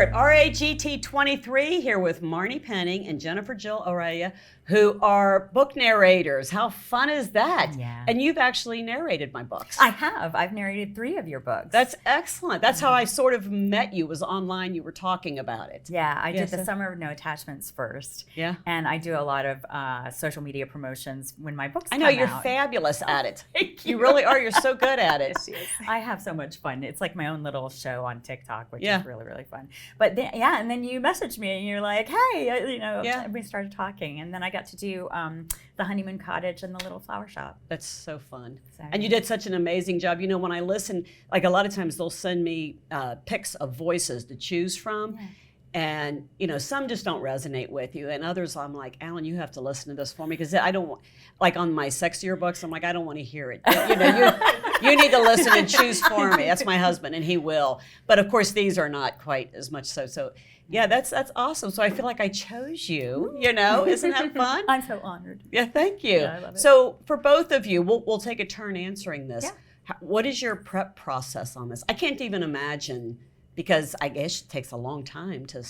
at RAGT23 here with Marni Penning and Jennifer Jill Araya, who are book narrators. How fun is that? Yeah. And you've actually narrated my books. I have. I've narrated 3 of your books. That's excellent. That's how I sort of met you, was online. You were talking about it. Yeah, I did the Summer of No Attachments first. Yeah. And I do a lot of social media promotions when my books come I know, you're out. fabulous at it. Thank you. You really are. You're so good at it. I have so much fun. It's like my own little show on TikTok, which Yeah. is really, really fun. But then, yeah, and then you messaged me and you're like, hey, you know, Yeah. we started talking. And then I got to do the Honeymoon, Cottage, and the Little Flower Shop. That's so fun. So, And you did such an amazing job. You know, when I listen, like a lot of times they'll send me pics of voices to choose from. Yeah. And, you know, some just don't resonate with you. And others, I'm like, Alan, you have to listen to this for me. Because I don't, like on my sexier books, I'm like, I don't want to hear it. You know, you need to listen and choose for me. That's my husband, and he will. But of course, these are not quite as much so. So, yeah, that's awesome. So I feel like I chose you, you know. Isn't that fun? I'm so honored. Yeah, thank you. Yeah, I love it. So for both of you, we'll take a turn answering this. Yeah. What is your prep process on this? I can't even imagine, because I guess it takes a long time to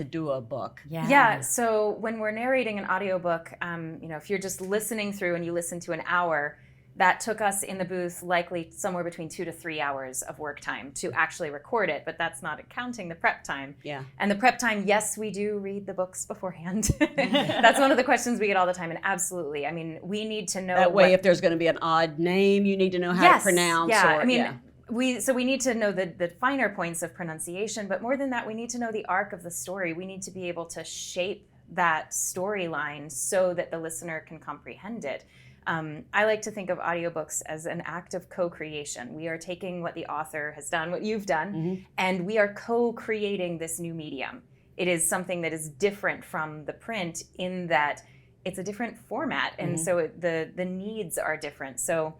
do a book. Yeah, so when we're narrating an audiobook, you know, if you're just listening through and you listen to an hour, that took us in the booth likely somewhere between 2 to 3 hours of work time to actually record it, but that's not counting the prep time. Yeah. And the prep time, yes, we do read the books beforehand. That's one of the questions we get all the time, and absolutely. I mean, we need to know That way, if there's going to be an odd name, you need to know how to pronounce. Yeah, or, I mean, yeah. we need to know the finer points of pronunciation, but more than that, we need to know the arc of the story. We need to be able to shape that storyline so that the listener can comprehend it. I like to think of audiobooks as an act of co-creation. We are taking what the author has done, what you've done, and we are co-creating this new medium. It is something that is different from the print in that it's a different format, and so the needs are different. So,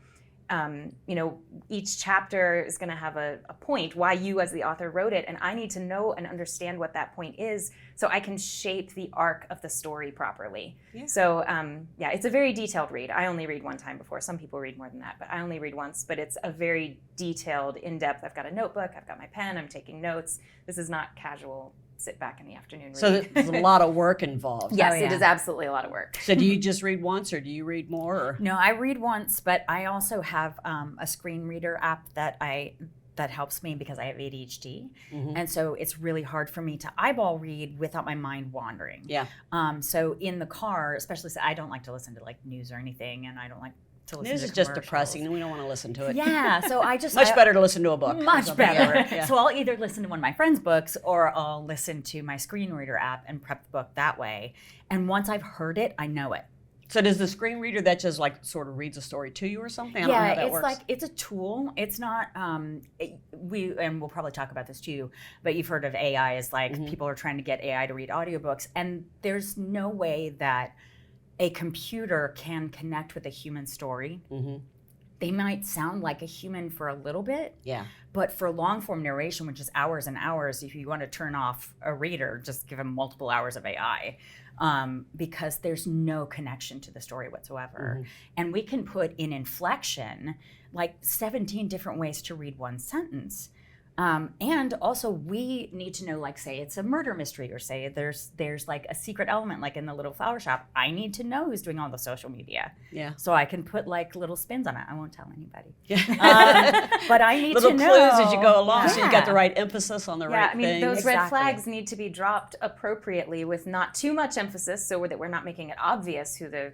you know, each chapter is going to have a point, why you as the author wrote it, and I need to know and understand what that point is so I can shape the arc of the story properly. Yeah. So, yeah, it's a very detailed read. I only read one time before. Some people read more than that, but I only read once, but it's a very detailed, in-depth. I've got a notebook, I've got my pen, I'm taking notes. This is not casual sit back in the afternoon read. So there's a lot of work involved. Yes, it is absolutely a lot of work. So do you just read once, or do you read more? Or? No, I read once, but I also have a screen reader app that helps me because I have ADHD, and so it's really hard for me to eyeball read without my mind wandering. Yeah. So in the car, especially, I don't like to listen to like news or anything, and I don't like to listen This to is just commercials. depressing, and we don't want to listen to it. Yeah, so I just Much better to listen to a book. Much better. Yeah. So I'll either listen to one of my friends' books, or I'll listen to my screen reader app and prep the book that way. And once I've heard it, I know it. So does the screen reader that just like sort of reads a story to you or something? I don't know how that it's works. like, it's a tool. It's not, and we'll probably talk about this too, but you've heard of AI as like, people are trying to get AI to read audiobooks, and there's no way that a computer can connect with a human story. They might sound like a human for a little bit, but for long form narration, which is hours and hours, if you want to turn off a reader, just give them multiple hours of AI, because there's no connection to the story whatsoever. And we can put in inflection like 17 different ways to read one sentence. And also we need to know, like, say it's a murder mystery, or say there's like a secret element, like in the Little Flower Shop. I need to know who's doing all the social media. Yeah. So I can put like little spins on it. I won't tell anybody. But I need little to know. clues as you go along, so you got the right emphasis on the right I mean, thing. those red flags need to be dropped appropriately with not too much emphasis, so that we're not making it obvious who the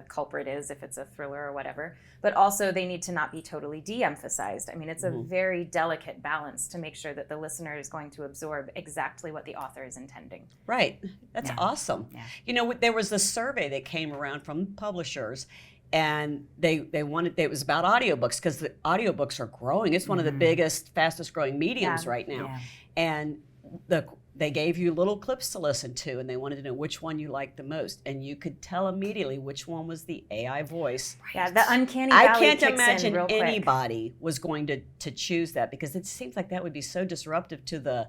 culprit is if it's a thriller or whatever, but also they need to not be totally de-emphasized. I mean, it's a very delicate balance to make sure that the listener is going to absorb exactly what the author is intending. Right. That's awesome. Yeah. You know, there was this survey that came around from publishers, and they wanted, it was about audiobooks, because the audiobooks are growing. It's one of the biggest, fastest growing mediums right now. And they gave you little clips to listen to, and they wanted to know which one you liked the most, and you could tell immediately which one was the AI voice. Yeah, the uncanny valley I can't kicks imagine in real quick. anybody was going to choose that, because it seems like that would be so disruptive to the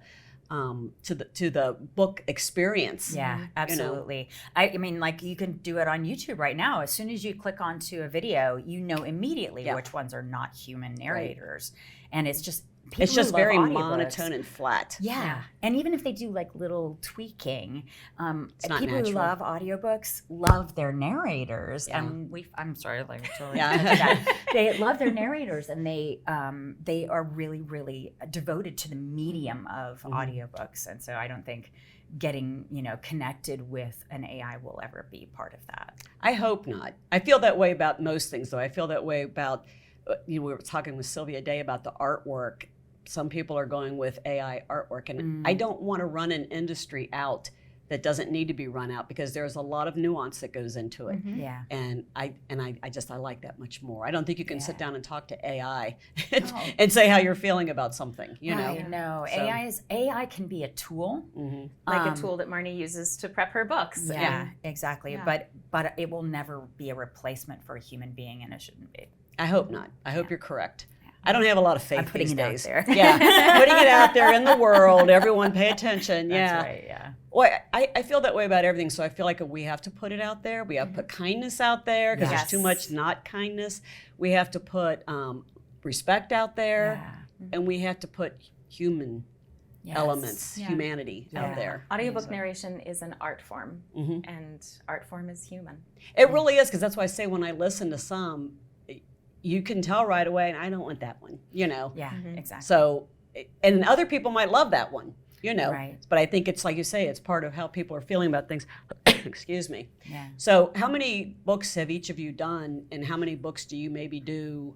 book experience. Yeah, absolutely. I mean, like, you can do it on YouTube right now. As soon as you click onto a video, you know immediately which ones are not human narrators, and it's just It's just who love very audiobooks- monotone and flat. Yeah. And even if they do like little tweaking, not people natural. who love audiobooks love their narrators. Yeah. And I'm sorry, like totally Yeah. that. They love their narrators, and they are really, really devoted to the medium of audiobooks. And so I don't think getting, connected with an AI will ever be part of that. I hope not. I feel that way about most things, though. I feel that way about, we were talking with Sylvia Day about the artwork. Some people are going with AI artwork, and I don't want to run an industry out that doesn't need to be run out, because there's a lot of nuance that goes into it. Yeah. And I like that much more. I don't think you can sit down and talk to AI No. and say how you're feeling about something, you know? I know. So- AI can be a tool. Like a tool that Marni uses to prep her books. Yeah, exactly. Yeah. But it will never be a replacement for a human being, and it shouldn't be. I hope not. I hope you're correct. I don't have a lot of faith I'm putting these it out days. there. Yeah, putting it out there in the world. Everyone pay attention. Yeah. That's right, yeah. Well, I feel that way about everything. So I feel like we have to put it out there. We have to put kindness out there, because Yes. there's too much not kindness. We have to put respect out there, and we have to put human elements, humanity out there. Audiobook narration is an art form, and art form is human. It really is, because that's why I say when I listen to some, you can tell right away, and I don't want that one, Yeah, exactly. So, and other people might love that one, Right. But I think it's like you say, it's part of how people are feeling about things. Excuse me. Yeah. So how many books have each of you done, and how many books do you maybe do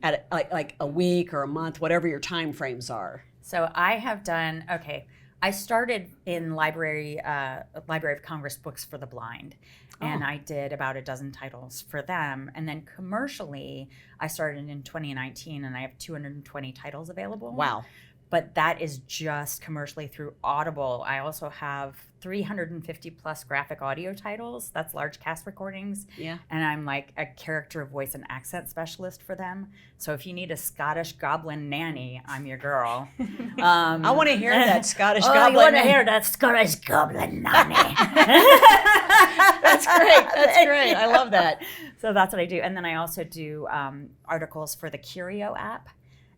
at like a week or a month, whatever your time frames are? So I have done, I started in Library of Congress Books for the Blind, and I did about a dozen titles for them. And then commercially, I started in 2019, and I have 220 titles available. Wow. But that is just commercially through Audible. I also have 350 plus graphic audio titles. That's large cast recordings. Yeah. And I'm like a character voice and accent specialist for them. So if you need a Scottish goblin nanny, I'm your girl. I want to hear that Scottish Oh, goblin. you want to hear that Scottish goblin nanny? That's great. That's great. I love that. So that's what I do. And then I also do articles for the Curio app.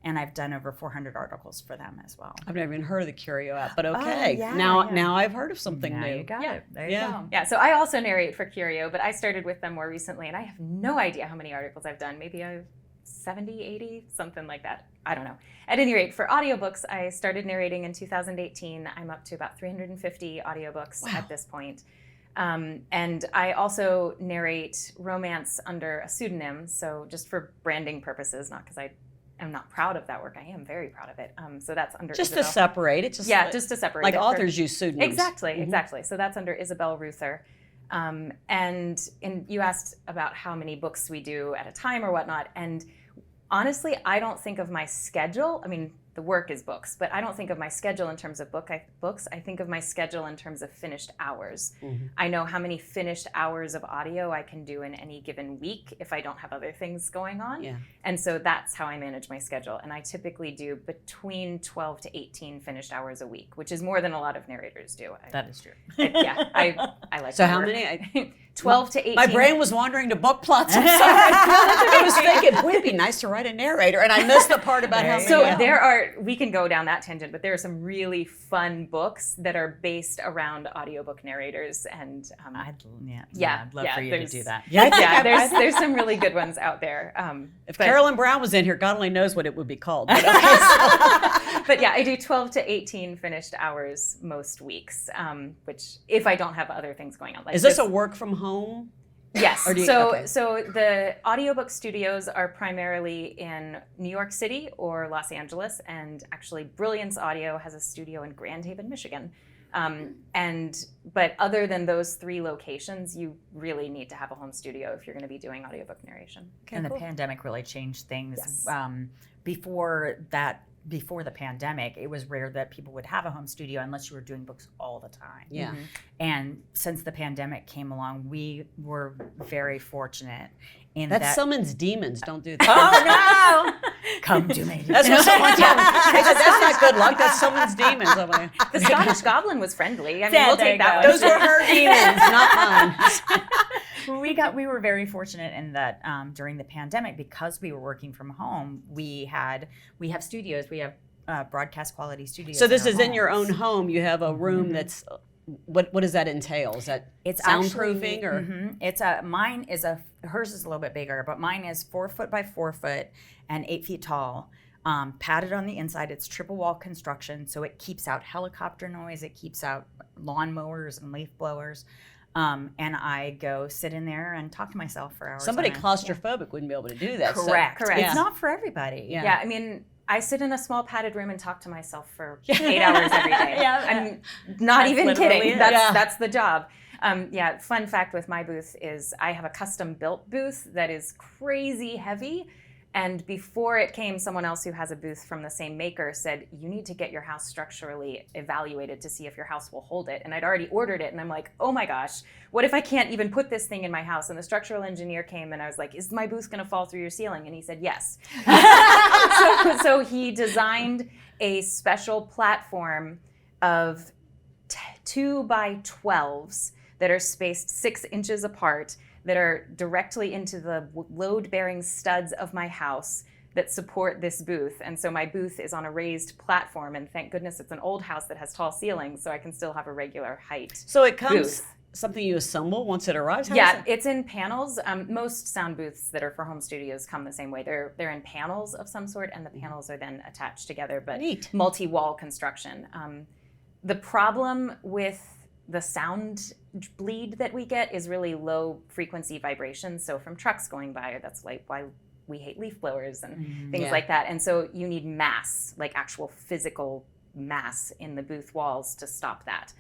And I've done over 400 articles for them as well. I've never even heard of the Curio app, but okay. yeah, now I've heard of something Now new. you got it. There Yeah. you go. Yeah, so I also narrate for Curio, but I started with them more recently, and I have no idea how many articles I've done. Maybe I've 70, 80, something like that. I don't know. At any rate, for audiobooks, I started narrating in 2018. I'm up to about 350 audiobooks at this point. And I also narrate romance under a pseudonym, so just for branding purposes, not because I'm not proud of that work. I am very proud of it. So that's under Just Isabel. to separate it. Just to separate like it. authors use pseudonyms. Exactly. So that's under Isabel Ruther. And you asked about how many books we do at a time or whatnot. And honestly, I don't think of my schedule. I mean, the work is books, but I don't think of my schedule in terms of books. I think of my schedule in terms of finished hours. I know how many finished hours of audio I can do in any given week if I don't have other things going on. Yeah. And so that's how I manage my schedule. And I typically do between 12 to 18 finished hours a week, which is more than a lot of narrators do. That is true. I like So my how work. many? 12 to 18. My brain was wandering to book plots. I'm sorry. I was thinking, would it be nice to write a narrator? And I missed the part about how many. So we can go down that tangent, but there are some really fun books that are based around audiobook narrators. And I'd love for you to there's- do that. there's some really good ones out there. If Carolyn Brown was in here, God only knows what it would be called. But, But yeah, I do 12 to 18 finished hours most weeks, which if I don't have other things going on. Like is this a work from home? Yes. Or do you- So okay. the audiobook studios are primarily in New York City or Los Angeles, and actually Brilliance Audio has a studio in Grand Haven, Michigan. But other than those three locations, you really need to have a home studio if you're going to be doing audiobook narration. And the pandemic really changed things. Yes. Before the pandemic, it was rare that people would have a home studio unless you were doing books all the time. Yeah. And since the pandemic came along, we were very fortunate in That that. summons demons. Don't do that. Oh no! Come to me. That's what someone told me. They said, that's not good luck. That summons demons. I'm like, The Scottish Goblin was friendly. I mean, Yeah, we'll there take you that go. one. those were her demons, not mine. We were very fortunate in that during the pandemic, because we were working from home, we have studios. We have broadcast quality studios. So this our is in your own homes. home. You have a room that's, what does that entail? Is that It's soundproofing or? It's hers is a little bit bigger, but mine is 4 foot by 4 foot and 8 feet tall. Padded on the inside. It's triple wall construction, so it keeps out helicopter noise. It keeps out lawnmowers and leaf blowers. And I go sit in there and talk to myself for hours. Somebody on end. claustrophobic wouldn't be able to do that. so- Correct. Correct. It's not for everybody. Yeah. Yeah, I mean, I sit in a small padded room and talk to myself for 8 hours every day. Yeah. I'm not That's even literally kidding. it. That's the job. Fun fact with my booth is I have a custom built booth that is crazy heavy. And before it came, someone else who has a booth from the same maker said, you need to get your house structurally evaluated to see if your house will hold it. And I'd already ordered it. And I'm like, oh my gosh, what if I can't even put this thing in my house? And the structural engineer came and I was like, is my booth going to fall through your ceiling? And he said, yes. So he designed a special platform of 2 by 12s that are spaced 6 inches apart, that are directly into the load-bearing studs of my house that support this booth. And so my booth is on a raised platform, and thank goodness it's an old house that has tall ceilings, so I can still have a regular height. So it comes Booth. something you assemble once it arrives? How Yeah, does it's in panels. Most sound booths that are for home studios come the same way. They're in panels of some sort, and the panels are then attached together, but Neat. multi-wall construction. The problem with the sound bleed that we get is really low frequency vibrations. So from trucks going by, that's like why we hate leaf blowers and things Yeah. like that. And so you need mass, like actual physical mass in the booth walls to stop that.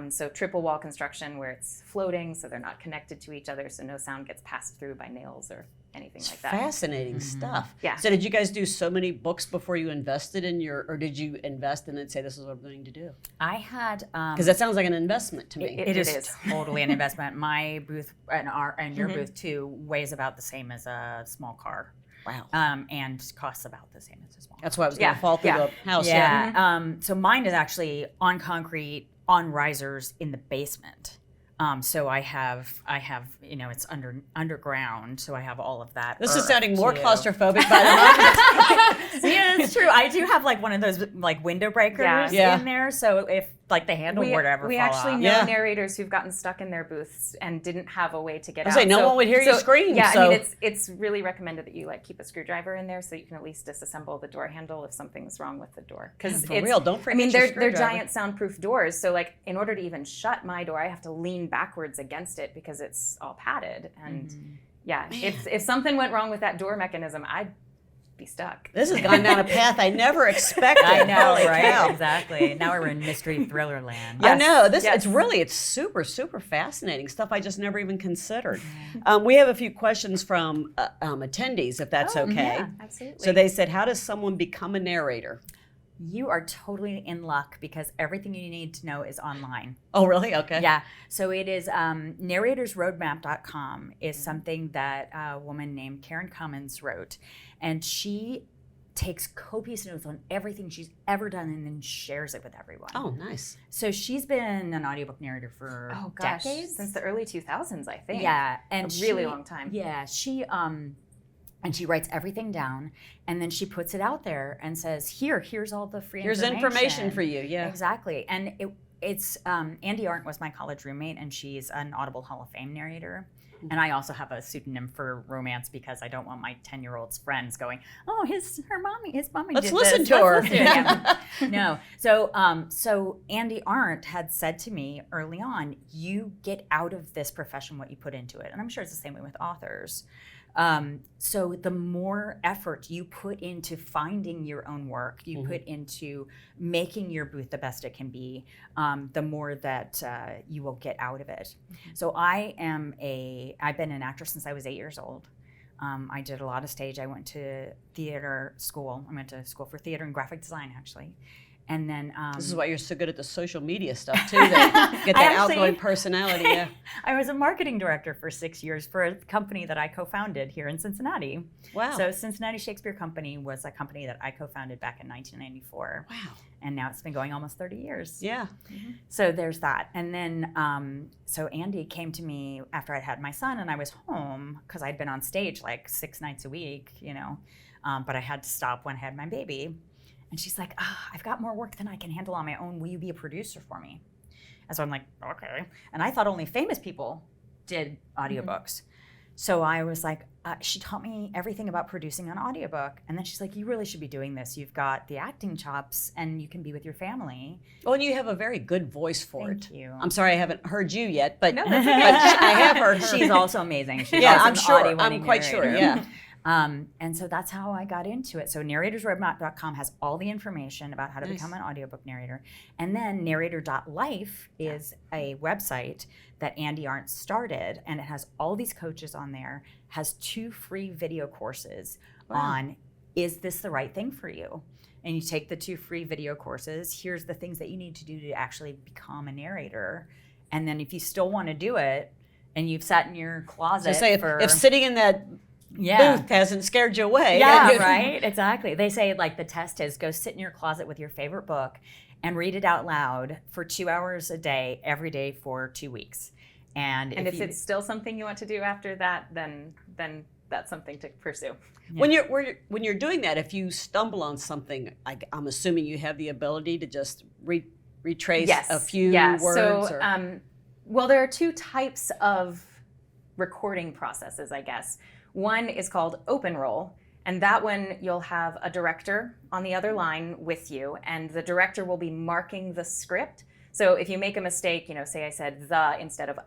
So triple wall construction where it's floating, so they're not connected to each other, so no sound gets passed through by nails or anything It's like that. fascinating stuff. Yeah. So did you guys do so many books before you invested in or did you invest and then say this is what I'm going to do? I had Because that sounds like an investment to me. It is totally an investment. My booth and your booth too weighs about the same as a small car. Wow. And costs about the same as a small car. That's why I was going to Yeah, fall through yeah. the house. Yeah. So mine is actually on concrete, on risers in the basement. So I have, it's underground. So I have all of that. This is earth, sounding more too. claustrophobic by the moment. Yeah, it's true. I do have like one of those like window breakers Yeah. in there. So if like the handle would ever we fall actually off. know Yeah. narrators who've gotten stuck in their booths and didn't have a way to get I out. say no one would hear you scream, Yeah, so- I mean it's really recommended that you like keep a screwdriver in there so you can at least disassemble the door handle if something's wrong with the door. Because For real, don't forget I mean your they're screwdriver. giant soundproof doors, so like in order to even shut my door, I have to lean backwards against it because it's all padded. And yeah, if something went wrong with that door mechanism, I'd be stuck. This has gone down a path I never expected. I know, Holy right? cow. Exactly. Now we're in mystery thriller land. I know this. yes. It's super fascinating stuff. I just never even considered. We have a few questions from attendees, if that's okay. Yeah, absolutely. So they said, "How does someone become a narrator?" You are totally in luck because everything you need to know is online. Oh, really? Okay. Yeah. So it is narratorsroadmap.com is something that a woman named Karen Cummins wrote. And she takes copious notes on everything she's ever done and then shares it with everyone. Oh, nice. So she's been an audiobook narrator for decades. Since the early 2000s, I think. Yeah. And a really long time. Yeah. And she writes everything down and then she puts it out there and says, here's all the free Here's information for you. Yeah. Exactly. And it's Andy Arndt was my college roommate and she's an Audible Hall of Fame narrator. And I also have a pseudonym for romance because I don't want my 10-year-old's friends going, oh, his mommy Let's did listen this. to her. Let's listen to him." No. So Andy Arndt had said to me early on, you get out of this profession what you put into it. And I'm sure it's the same way with authors. So the more effort you put into finding your own work, you put into making your booth the best it can be, the more that you will get out of it. So I've been an actress since I was 8 years old. I did a lot of stage. I went to theater school. I went to school for theater and graphic design, actually. And then This is why you're so good at the social media stuff too. That get that outgoing personality. Yeah. I was a marketing director for 6 years for a company that I co-founded here in Cincinnati. Wow. So Cincinnati Shakespeare Company was a company that I co-founded back in 1994. Wow. And now it's been going almost 30 years. Yeah. So there's that. And then, so Andy came to me after I'd had my son and I was home because I'd been on stage like 6 nights a week, but I had to stop when I had my baby. And she's like, I've got more work than I can handle on my own. Will you be a producer for me? And so I'm like, okay. And I thought only famous people did audiobooks. So I was like, she taught me everything about producing an audiobook. And then she's like, you really should be doing this. You've got the acting chops and you can be with your family. Oh, and you have a very good voice for it. Thank you. I'm sorry I haven't heard you yet, but, No, that's but okay. I have heard her. She's also amazing. She's Yeah, also I'm an sure. audio-winning I'm quite sure, narrator. yeah. And so that's how I got into it. So narratorsroadmap.com has all the information about how to become an audiobook narrator. And then narrator.life is a website that Andy Arndt started, and it has all these coaches on there, has 2 free video courses on, is this the right thing for you? And you take the 2 free video courses, here's the things that you need to do to actually become a narrator. And then if you still want to do it, and you've sat in your closet So say if sitting in that booth hasn't scared you away. Yeah, right, exactly. They say like the test is go sit in your closet with your favorite book and read it out loud for 2 hours a day, every day for 2 weeks. And if it's still something you want to do after that, then that's something to pursue. Yeah. When you're doing that, if you stumble on something, I'm assuming you have the ability to just retrace a few words. So, well, there are 2 types of recording processes, I guess. One is called open roll, and that one you'll have a director on the other line with you, and the director will be marking the script. So if you make a mistake, say I said the instead of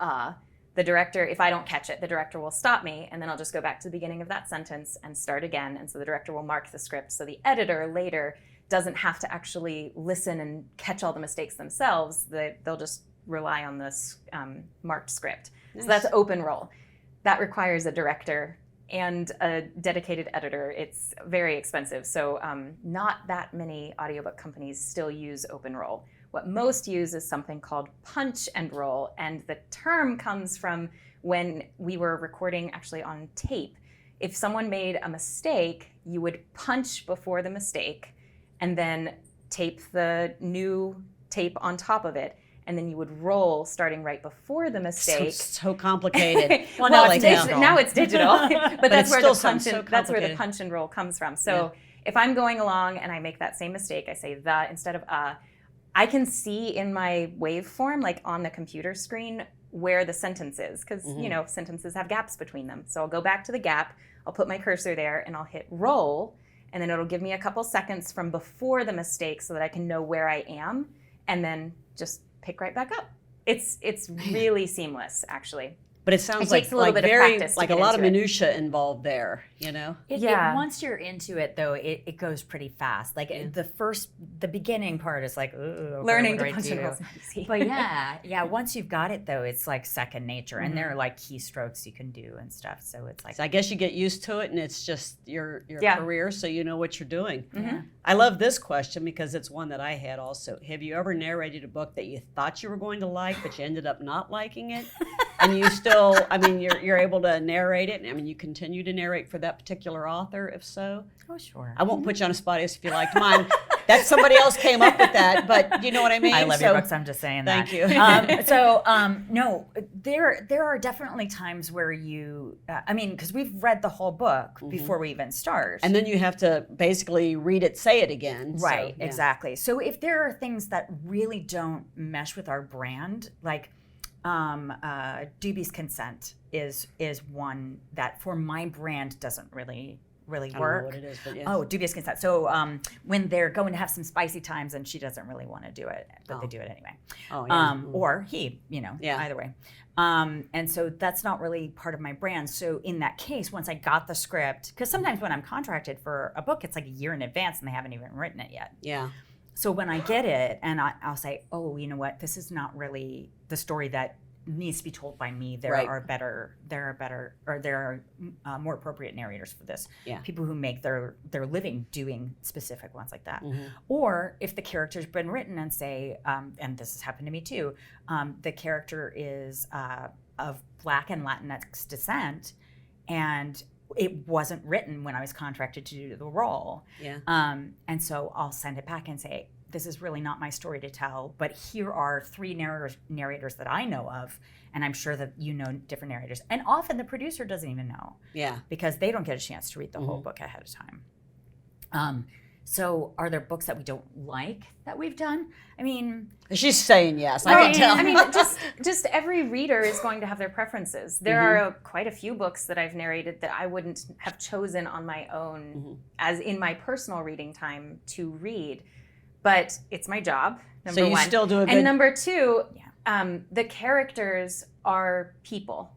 the director, if I don't catch it, the director will stop me, and then I'll just go back to the beginning of that sentence and start again. And so the director will mark the script. So the editor later doesn't have to actually listen and catch all the mistakes themselves. They'll just rely on this marked script. Nice. So that's open roll. That requires a director and a dedicated editor. It's very expensive. So not that many audiobook companies still use open roll. What most use is something called punch and roll. And the term comes from when we were recording actually on tape. If someone made a mistake, you would punch before the mistake and then tape the new tape on top of it. And then you would roll starting right before the mistake. So complicated. Well, now it's digital, but that's where the punch and roll comes from. So if I'm going along and I make that same mistake, I say the instead of I can see in my waveform, like on the computer screen, where the sentence is, because sentences have gaps between them. So I'll go back to the gap, I'll put my cursor there, and I'll hit roll, and then it'll give me a couple seconds from before the mistake so that I can know where I am, and then just pick right back up. It's really seamless, actually. But it sounds takes a little bit of practice to like get a lot of into it. minutia involved there, Once you're into it, though, it goes pretty fast. Like the beginning part is like, learning to punch and roll. But once you've got it, though, it's like second nature, and there are like keystrokes you can do and stuff. So it's like, so I guess you get used to it, and it's just your career, so you know what you're doing. Yeah. I love this question because it's one that I had also. Have you ever narrated a book that you thought you were going to like, but you ended up not liking it? And you still, you're able to narrate it. You continue to narrate for that particular author, if so. Oh, sure. I won't put you on a spot if you liked mine. That somebody else came up with that, but you know what I mean? I love your books, I'm just saying that. Thank you. No, there are definitely times where you, because we've read the whole book before we even start. And then you have to basically read it, say it again. Right, exactly. So if there are things that really don't mesh with our brand, like, dubious consent is one that for my brand doesn't really work. I don't know what it is, but yes. Oh, dubious consent. So when they're going to have some spicy times and she doesn't really want to do it, but they do it anyway. Oh, yeah. Or he, either way. And so that's not really part of my brand. So in that case, once I got the script, because sometimes when I'm contracted for a book, it's like a year in advance and they haven't even written it yet. Yeah. So when I get it and I'll say, oh, you know what, this is not really the story that needs to be told by me. There are more appropriate narrators for this. Yeah. People who make their living doing specific ones like that. Mm-hmm. Or if the character's been written and say, and this has happened to me too, the character is of Black and Latinx descent, and it wasn't written when I was contracted to do the role. Yeah. And so I'll send it back and say, this is really not my story to tell, but here are 3 narrators that I know of, and I'm sure that you know different narrators. And often the producer doesn't even know. Yeah. Because they don't get a chance to read the whole book ahead of time. So are there books that we don't like that we've done? I mean, she's saying yes. I can tell. I mean, just every reader is going to have their preferences. There are quite a few books that I've narrated that I wouldn't have chosen on my own, as in my personal reading time to read, but it's my job. Number one. Still do a good. And number two, the characters are people.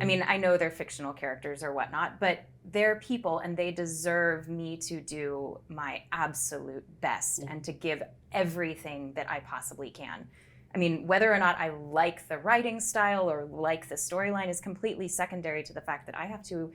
I mean, I know they're fictional characters or whatnot, but they're people and they deserve me to do my absolute best and to give everything that I possibly can. I mean, whether or not I like the writing style or like the storyline is completely secondary to the fact that I have to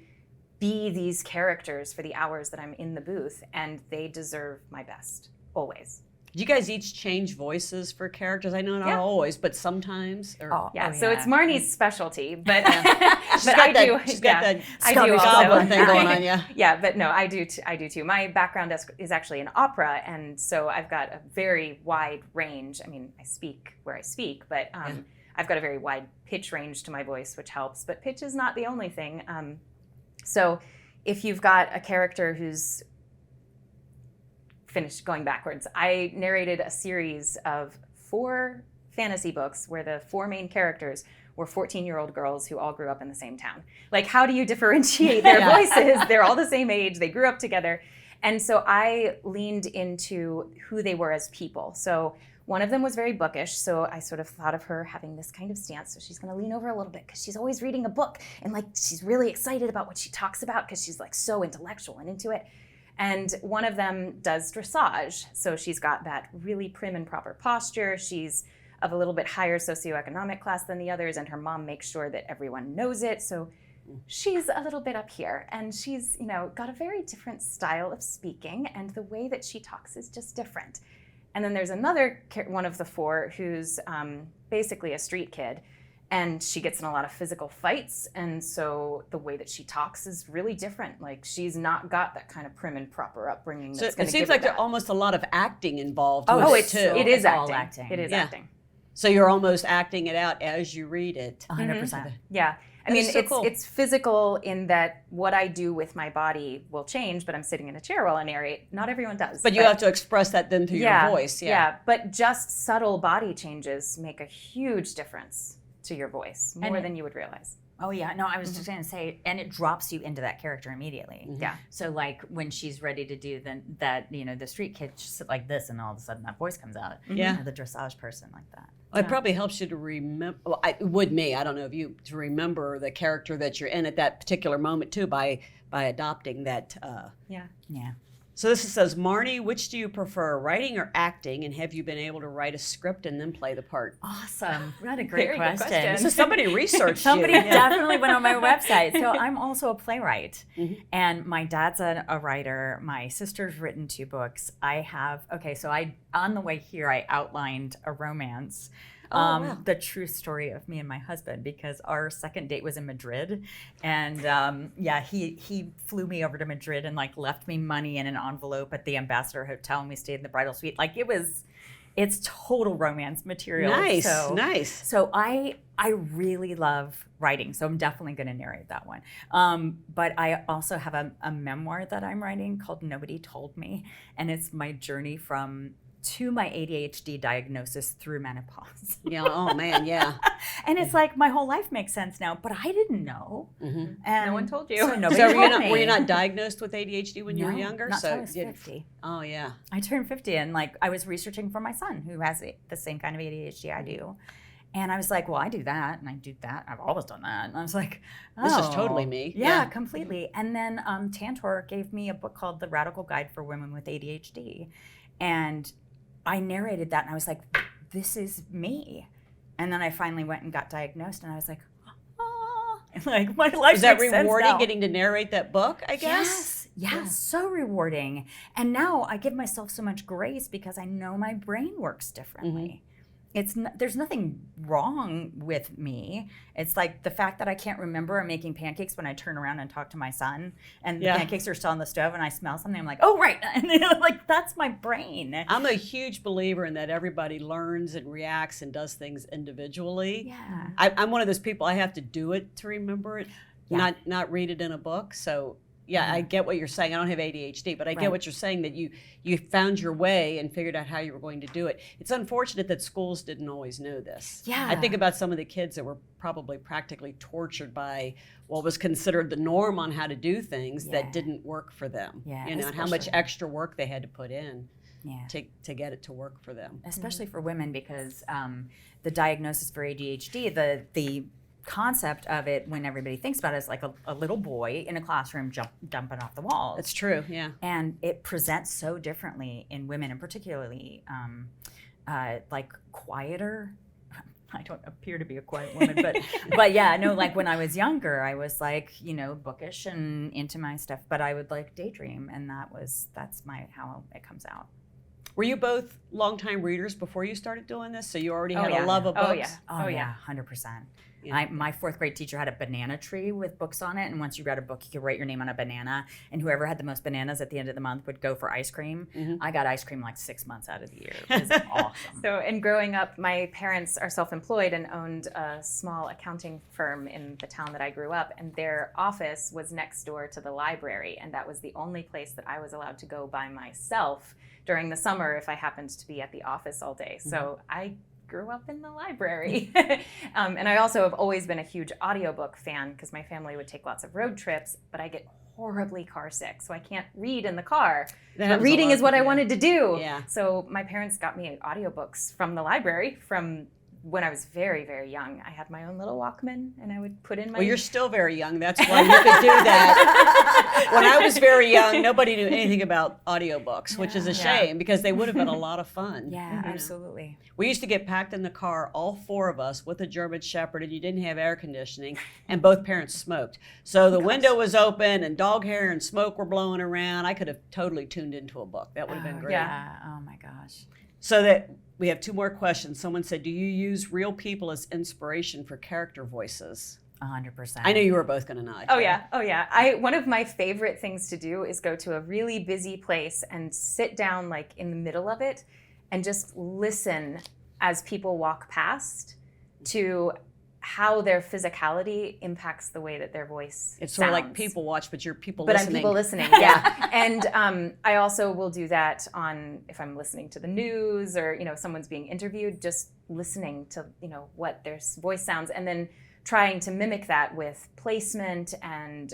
be these characters for the hours that I'm in the booth, and they deserve my best, always. Do you guys each change voices for characters? I know not always, but sometimes. Or, So it's Marni's specialty, but but I do. She's got that I do goblin also. thing going on, yeah. Yeah, but no, I do too. My background is actually in opera, and so I've got a very wide range. I mean, I speak where I speak, but I've got a very wide pitch range to my voice, which helps. But pitch is not the only thing. So if you've got a character who's finished going backwards, I narrated a series of 4 fantasy books where the 4 main characters were 14-year-old girls who all grew up in the same town. Like, how do you differentiate their voices? They're all the same age. They grew up together. And so I leaned into who they were as people. So one of them was very bookish. So I sort of thought of her having this kind of stance. So she's going to lean over a little bit because she's always reading a book. And like, she's really excited about what she talks about because she's like so intellectual and into it. And one of them does dressage. So she's got that really prim and proper posture. She's of a little bit higher socioeconomic class than the others, and her mom makes sure that everyone knows it. So she's a little bit up here, and she's, got a very different style of speaking, and the way that she talks is just different. And then there's another one of the 4 who's basically a street kid, and she gets in a lot of physical fights, and so the way that she talks is really different. Like, she's not got that kind of prim and proper upbringing. That's it seems like there's almost a lot of acting involved. It is all acting. It is Yeah. acting. So you're almost acting it out as you read it. 100%. Yeah. I mean, so cool. it's physical in that what I do with my body will change, but I'm sitting in a chair while I narrate. Not everyone does. But you have to express that then through your voice. Yeah, but just subtle body changes make a huge difference to your voice, more than you would realize. Oh yeah, no, I was just going to say, and it drops you into that character immediately. Yeah. So like when she's ready to do that, the street kid just sit like this, and all of a sudden that voice comes out. Yeah. The dressage person like that. Well, it probably helps you to remember. Well, it would me. I don't know if you to remember the character that you're in at that particular moment too by adopting that. Yeah. So this says, Marni, which do you prefer, writing or acting? And have you been able to write a script and then play the part? Awesome. What a great Very good question. So somebody researched Somebody you. definitely went on my website. So I'm also a playwright. And my dad's a writer. My sister's written 2 books. On the way here, I outlined a romance. Wow. The true story of me and my husband, because our second date was in Madrid, and he flew me over to Madrid and like left me money in an envelope at the Ambassador Hotel, and we stayed in the bridal suite. Like it's total romance material. Nice. So I really love writing, so I'm definitely going to narrate that one. But I also have a memoir that I'm writing called Nobody Told Me, and it's my journey to my ADHD diagnosis through menopause. Yeah. Oh man. Yeah. And it's like my whole life makes sense now, but I didn't know. And no one told you. So nobody So told me. were you not diagnosed with ADHD when you were No, younger? Not so till I was 50. Oh yeah. I turned 50, and like I was researching for my son who has the same kind of ADHD I do. And I was like, well, I do that, and I do that. I've always done that. And I was like, This is totally me. Yeah, completely. And then Tantor gave me a book called The Radical Guide for Women with ADHD. And I narrated that, and I was like, this is me. And then I finally went and got diagnosed, and I was like, oh, like my life. Is that makes sense rewarding now. getting to narrate that book, I guess? Yes, so rewarding. And now I give myself so much grace because I know my brain works differently. There's nothing wrong with me. It's like the fact that I can't remember I'm making pancakes when I turn around and talk to my son, and the pancakes are still on the stove, and I smell something. I'm like, oh right, and like that's my brain. I'm a huge believer in that everybody learns and reacts and does things individually. Yeah, I'm one of those people. I have to do it to remember it, not read it in a book. So I get what you're saying. I don't have ADHD, but I get what you're saying, that you found your way and figured out how you were going to do it. It's unfortunate that schools didn't always know this. Yeah. I think about some of the kids that were probably practically tortured by what was considered the norm on how to do things that didn't work for them. Yeah, you know, and how much extra work they had to put in to get it to work for them. Especially for women, because the diagnosis for ADHD, the concept of it, when everybody thinks about it, is like a little boy in a classroom jumping off the walls. That's true, yeah. And it presents so differently in women, and particularly like quieter. I don't appear to be a quiet woman, but yeah, no, like when I was younger, I was like, you know, bookish and into my stuff, but I would like daydream, and that's how it comes out. Were you both longtime readers before you started doing this? So you already had a love of books? Oh yeah, 100%. Yeah. My fourth grade teacher had a banana tree with books on it, and once you read a book, you could write your name on a banana, and whoever had the most bananas at the end of the month would go for ice cream. I got ice cream like 6 months out of the year. It was awesome. So, in growing up, my parents are self-employed and owned a small accounting firm in the town that I grew up, and their office was next door to the library, and that was the only place that I was allowed to go by myself during the summer if I happened to be at the office all day. So I grew up in the library. And I also have always been a huge audiobook fan, because my family would take lots of road trips, but I get horribly car sick, so I can't read in the car. But reading is what I wanted to do. Yeah. So my parents got me audiobooks from the library from when I was very, very young. I had my own little Walkman, and I would put in my... Well, you're still very young. That's why you could do that. When I was very young, nobody knew anything about audiobooks, which is a shame, because they would have been a lot of fun. Yeah, absolutely. We used to get packed in the car, all four of us, with a German Shepherd, and you didn't have air conditioning, and both parents smoked. So the window was open, and dog hair and smoke were blowing around. I could have totally tuned into a book. That would have been great. Yeah. Oh my gosh. So that we have 2 more questions. Someone said, do you use real people as inspiration for character voices? 100%. I knew you were both going to nod. Oh yeah. One of my favorite things to do is go to a really busy place and sit down like in the middle of it and just listen as people walk past to how their physicality impacts the way that their voice It's sounds. sort of like people watch, but you're people but listening. I'm people listening, yeah. And I also will do that if I'm listening to the news, or someone's being interviewed, just listening to what their voice sounds, and then trying to mimic that with placement and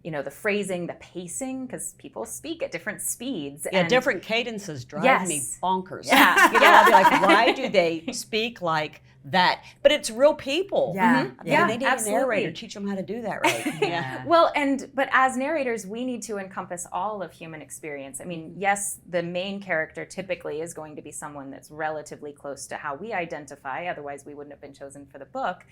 the phrasing, the pacing, because people speak at different speeds. Yeah, and different cadences drive me bonkers. Yeah. I'll be like, why do they speak like that? But it's real people. Yeah. Yeah, they need absolutely. a narrator to teach them how to do that right. Yeah. Well, but as narrators, we need to encompass all of human experience. I mean, yes, the main character typically is going to be someone that's relatively close to how we identify, otherwise we wouldn't have been chosen for the book.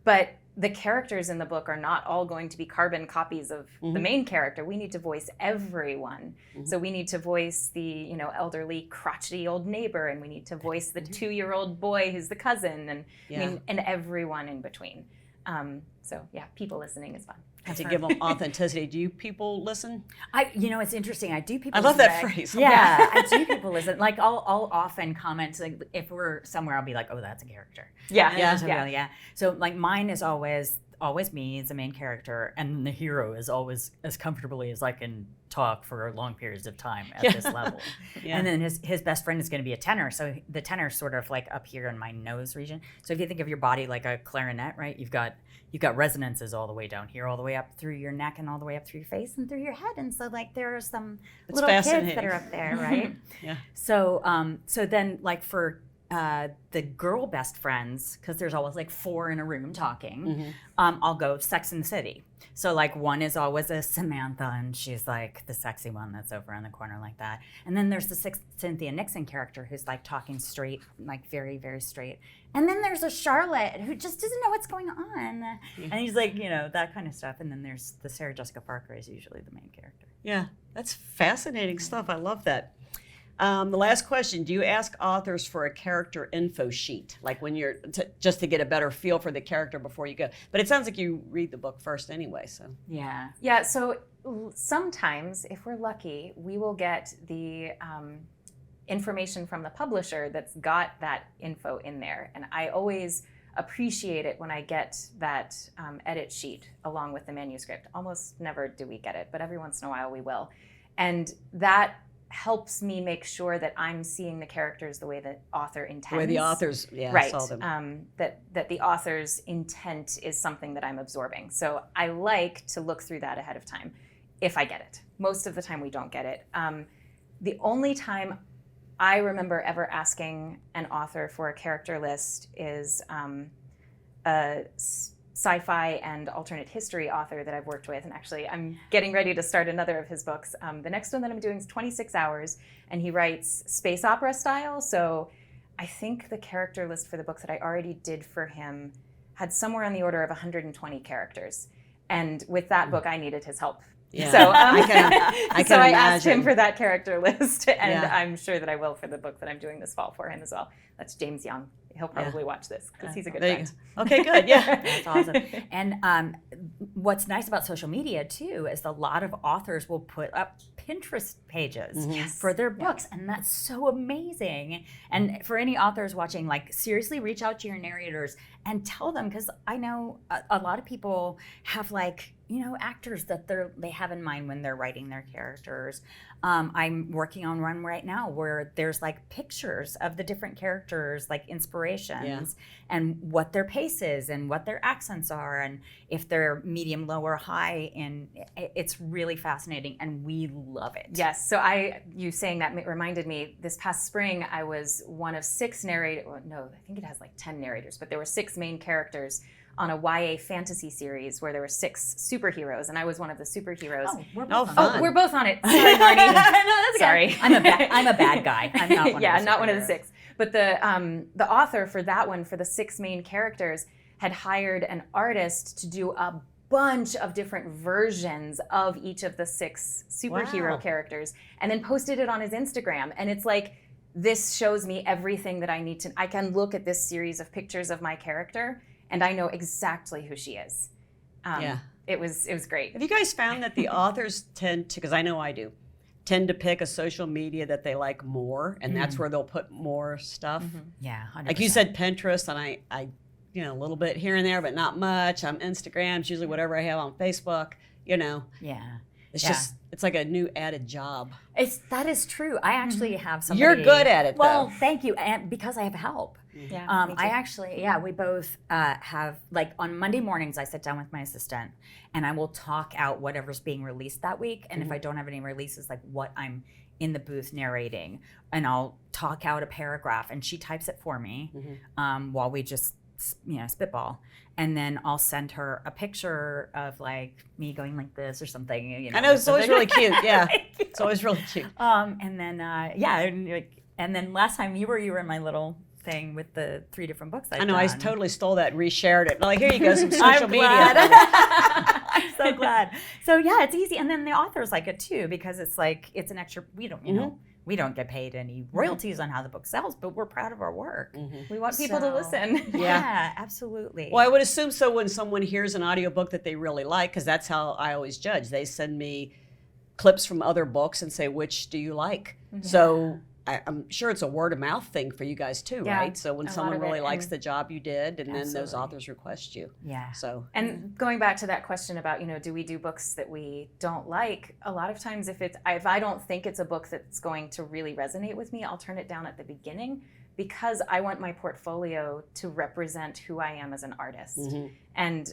But the characters in the book are not all going to be carbon copies of the main character. We need to voice everyone. So we need to voice the, elderly, crotchety old neighbor, and we need to voice the 2-year-old boy who's the cousin, and and everyone in between. So yeah, people listening is fun. To give them authenticity. Do you people listen? It's interesting. I do people. I love listen that back. phrase. Yeah, I do people listen. Like I'll often comment. Like if we're somewhere, I'll be like, "Oh, that's a character." Yeah. So like mine is always me as the main character, and the hero is always as comfortably as I can talk for long periods of time at this level. And then his best friend is going to be a tenor. So the tenor's sort of like up here in my nose region. So if you think of your body like a clarinet, right? You've got resonances all the way down here, all the way up through your neck, and all the way up through your face and through your head. And so like there are some little kids that are up there, right? Yeah. So then like for the girl best friends, because there's always like 4 in a room talking, I'll go Sex and the City. So like one is always a Samantha, and she's like the sexy one that's over in the corner like that. And then there's the Cynthia Nixon character who's like talking straight, like very, very straight. And then there's a Charlotte who just doesn't know what's going on. And he's like, that kind of stuff. And then there's the Sarah Jessica Parker is usually the main character. Yeah, that's fascinating stuff. I love that. The last question, do you ask authors for a character info sheet, like when you're, just to get a better feel for the character before you go? But it sounds like you read the book first anyway, so. Yeah, so sometimes, if we're lucky, we will get the information from the publisher that's got that info in there. And I always appreciate it when I get that edit sheet along with the manuscript. Almost never do we get it, but every once in a while we will. And that helps me make sure that I'm seeing the characters the way the author intends. The way the authors saw them. That the author's intent is something that I'm absorbing. So I like to look through that ahead of time if I get it. Most of the time we don't get it. The only time I remember ever asking an author for a character list is a sci-fi and alternate history author that I've worked with. And actually, I'm getting ready to start another of his books. The next one that I'm doing is 26 hours, and he writes space opera style. So I think the character list for the book that I already did for him had somewhere on the order of 120 characters. And with that book, I needed his help. Yeah. So I can I imagine. asked him for that character list, and I'm sure that I will for the book that I'm doing this fall for him as well. That's James Young. He'll probably watch this because he's a good friend. Okay, good. Yeah. That's awesome. And what's nice about social media too is a lot of authors will put up Pinterest pages for their books, and that's so amazing. And for any authors watching, like, seriously reach out to your narrators and tell them, because I know a lot of people have, like, you know, actors that they have in mind when they're writing their characters. I'm working on one right now where there's, like, pictures of the different characters, like inspirations, and what their pace is and what their accents are, and if they're medium, low, or high. And it's really fascinating, and we love it. Yes. So you saying that reminded me, this past spring, I was one of 6 narrators. Well, no, I think it has like 10 narrators, but there were 6 main characters on a YA fantasy series where there were 6 superheroes, and I was one of the superheroes. Oh, we're both on it. Oh, we're both on it. Sorry, Marni. No, that's Sorry. okay. I'm a bad guy. I'm not one yeah, of the not one of the superheroes. 6. But the author for that one, for the 6 main characters, had hired an artist to do a bunch of different versions of each of the 6 superhero characters, and then posted it on his Instagram. And it's like, this shows me everything that I need to. I can look at this series of pictures of my character, and I know exactly who she is. It was great. Have you guys found that the authors tend to, because I know I do, tend to pick a social media that they like more, and that's where they'll put more stuff? Yeah, 100%. Like you said, Pinterest, and I you know, a little bit here and there, but not much. On Instagram, it's usually whatever I have on Facebook, you know. Yeah. It's just, it's like a new added job. That is true. I actually have somebody. You're good at it, well, though. thank you, and because I have help. Yeah, I actually, we both have, like, on Monday mornings, I sit down with my assistant, and I will talk out whatever's being released that week. And if I don't have any releases, like what I'm in the booth narrating, and I'll talk out a paragraph, and she types it for me while we just, you know, spitball. And then I'll send her a picture of, like, me going like this or something. You know, I know, it's always really cute. Yeah, it's always really cute. And then and then last time you were in my little thing with the 3 different books I know, I totally stole that and reshared it. Like, here you go, some social I'm media. I'm so glad. So yeah, it's easy, and then the authors like it too, because it's like, it's an extra. We don't, you know, we don't get paid any royalties on how the book sells, but we're proud of our work. We want people to listen. Yeah, absolutely. Well, I would assume so when someone hears an audiobook that they really like, because that's how I always judge. They send me clips from other books and say, which do you like? So I'm sure it's a word of mouth thing for you guys too, right? So when someone really likes the job you did, and then those authors request you. Yeah. So And going back to that question about, you know, do we do books that we don't like? A lot of times if I don't think it's a book that's going to really resonate with me, I'll turn it down at the beginning, because I want my portfolio to represent who I am as an artist. And,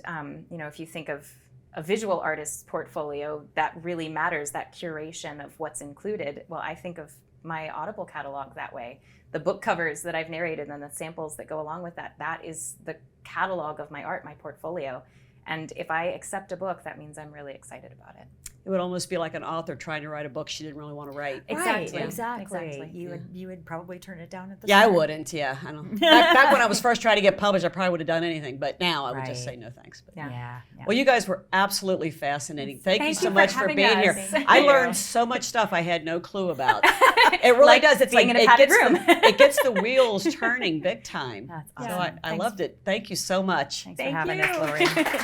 you know, if you think of a visual artist's portfolio, that really matters, that curation of what's included. Well, I think of my Audible catalog that way. The book covers that I've narrated and the samples that go along with that, that is the catalog of my art, my portfolio. And if I accept a book, that means I'm really excited about it. it would almost be like an author trying to write a book she didn't really want to write. Exactly. Right, Exactly. exactly. You would probably turn it down at the Yeah, start. I wouldn't. Yeah, I don't. Back when I was first trying to get published, I probably would have done anything. But now I would just say no thanks. But, Yeah. Well, you guys were absolutely fascinating. Thank you so for much for having being us. here. Thank I you. learned so much stuff I had no clue about. It really Like does. It's being like in a padded room. it gets the wheels turning big time. That's So awesome. I loved it. Thank you so much. Thanks for having us, Lori. Thanks,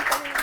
everyone.